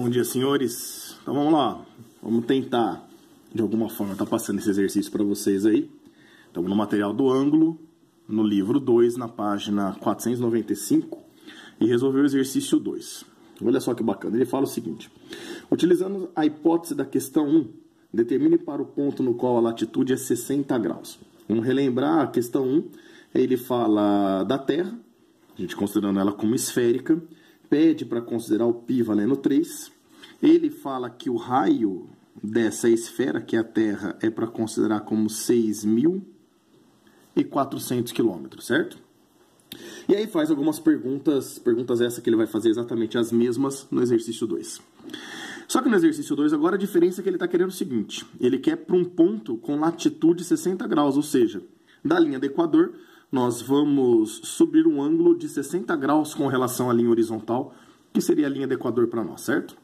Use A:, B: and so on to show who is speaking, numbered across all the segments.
A: Bom dia, senhores. Então vamos lá. Vamos tentar, de alguma forma, estar passando esse exercício para vocês aí. Estamos no material do ângulo, no livro 2, na página 495, e resolver o exercício 2. Olha só que bacana. Ele fala o seguinte: utilizando a hipótese da questão 1, determine para o ponto no qual a latitude é 60 graus. Vamos relembrar a questão 1. Ele fala da Terra, a gente considerando ela como esférica, pede para considerar o π valendo 3. Ele fala que o raio dessa esfera, que é a Terra, é para considerar como 6.400 quilômetros, certo? E aí faz algumas perguntas essas que ele vai fazer exatamente as mesmas no exercício 2. Só que no exercício 2 agora a diferença é que ele está querendo o seguinte: ele quer para um ponto com latitude 60 graus, ou seja, da linha do Equador, nós vamos subir um ângulo de 60 graus com relação à linha horizontal, que seria a linha do Equador para nós, certo?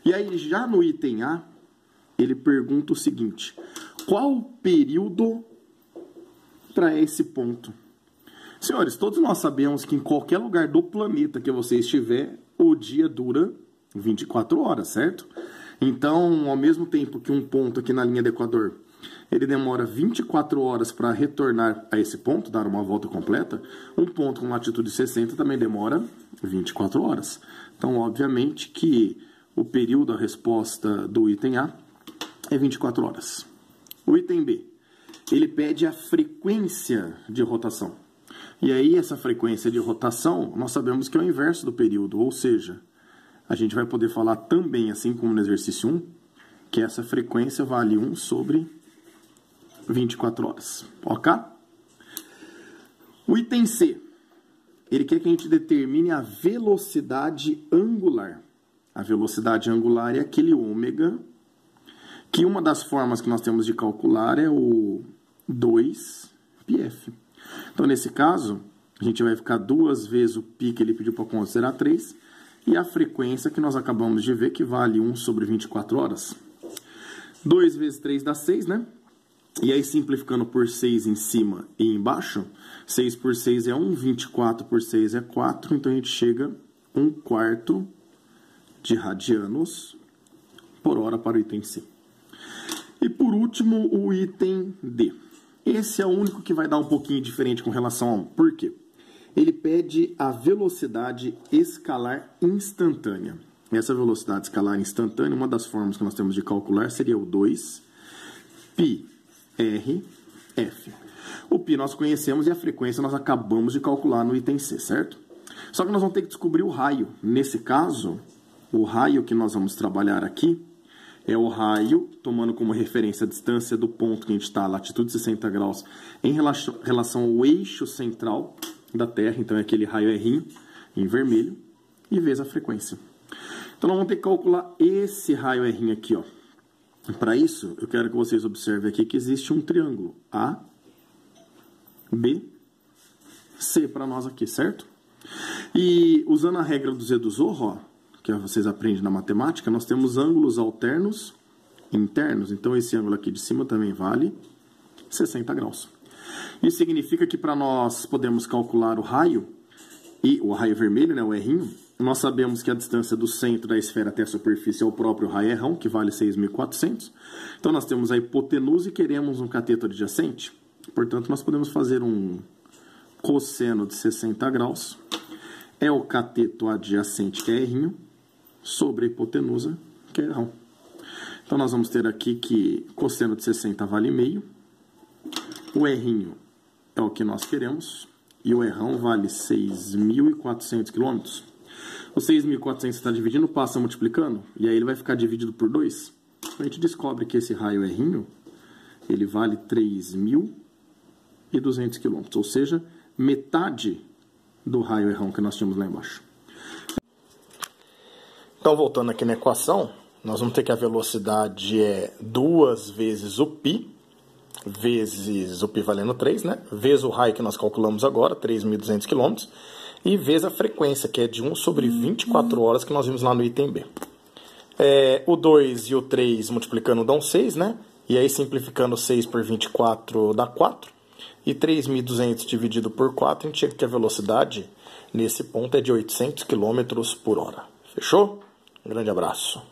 A: E aí, já no item A, ele pergunta o seguinte: qual o período para esse ponto? Senhores, todos nós sabemos que em qualquer lugar do planeta que você estiver, o dia dura 24 horas, certo? Então, ao mesmo tempo que um ponto aqui na linha do Equador, ele demora 24 horas para retornar a esse ponto, dar uma volta completa, um ponto com latitude 60 também demora 24 horas. Então, obviamente que o período, a resposta do item A é 24 horas. O item B, ele pede a frequência de rotação. E aí, essa frequência de rotação, nós sabemos que é o inverso do período, ou seja, a gente vai poder falar também, assim como no exercício 1, que essa frequência vale 1 sobre 24 horas, ok? O item C, ele quer que a gente determine a velocidade angular. A velocidade angular é aquele ômega, que uma das formas que nós temos de calcular é o 2πf. Então, nesse caso, a gente vai ficar 2 vezes o π que ele pediu para considerar 3, e a frequência que nós acabamos de ver, que vale 1 sobre 24 horas. 2 vezes 3 dá 6, né? E aí, simplificando por 6 em cima e embaixo, 6 por 6 é 1, 24 por 6 é 4, então a gente chega a 1/4 de radianos por hora para o item C. E por último, o item D. Esse é o único que vai dar um pouquinho diferente com relação a 1. Por quê? Ele pede a velocidade escalar instantânea. Essa velocidade escalar instantânea, uma das formas que nós temos de calcular seria o 2πrf. O π nós conhecemos e a frequência nós acabamos de calcular no item C, certo? Só que nós vamos ter que descobrir o raio. Nesse caso, o raio que nós vamos trabalhar aqui é o raio, tomando como referência a distância do ponto que a gente está, latitude 60 graus, em relação ao eixo central da Terra. Então é aquele raio R em vermelho, e vezes a frequência. Então nós vamos ter que calcular esse raio R aqui, ó. Para isso, eu quero que vocês observem aqui que existe um triângulo A, B, C para nós aqui, certo? E usando a regra do Z do Zorro, ó, que vocês aprendem na matemática, nós temos ângulos alternos e internos. Então, esse ângulo aqui de cima também vale 60 graus. Isso significa que para nós podermos calcular o raio, e o raio vermelho, né, o R, nós sabemos que a distância do centro da esfera até a superfície é o próprio raio R, que vale 6.400. Então, nós temos a hipotenusa e queremos um cateto adjacente. Portanto, nós podemos fazer um cosseno de 60 graus. É o cateto adjacente, que é R, sobre a hipotenusa, que é R. Então, nós vamos ter aqui que cosseno de 60 vale meio. O R é o que nós queremos. E o R vale 6.400 quilômetros. O 6.400 está dividindo, passa multiplicando. E aí ele vai ficar dividido por 2. A gente descobre que esse raio R, ele vale 3.200 quilômetros. Ou seja, metade do raio R que nós tínhamos lá embaixo. Então, voltando aqui na equação, nós vamos ter que a velocidade é 2 vezes o π, vezes o π valendo 3, né? Vezes o raio que nós calculamos agora, 3.200 km, e vezes a frequência, que é de 1 sobre 24 horas, que nós vimos lá no item B. O 2 e o 3 multiplicando dão 6, né? E aí, simplificando 6 por 24 dá 4. E 3.200 dividido por 4, a gente chega que a velocidade nesse ponto é de 800 km por hora. Fechou? Um grande abraço.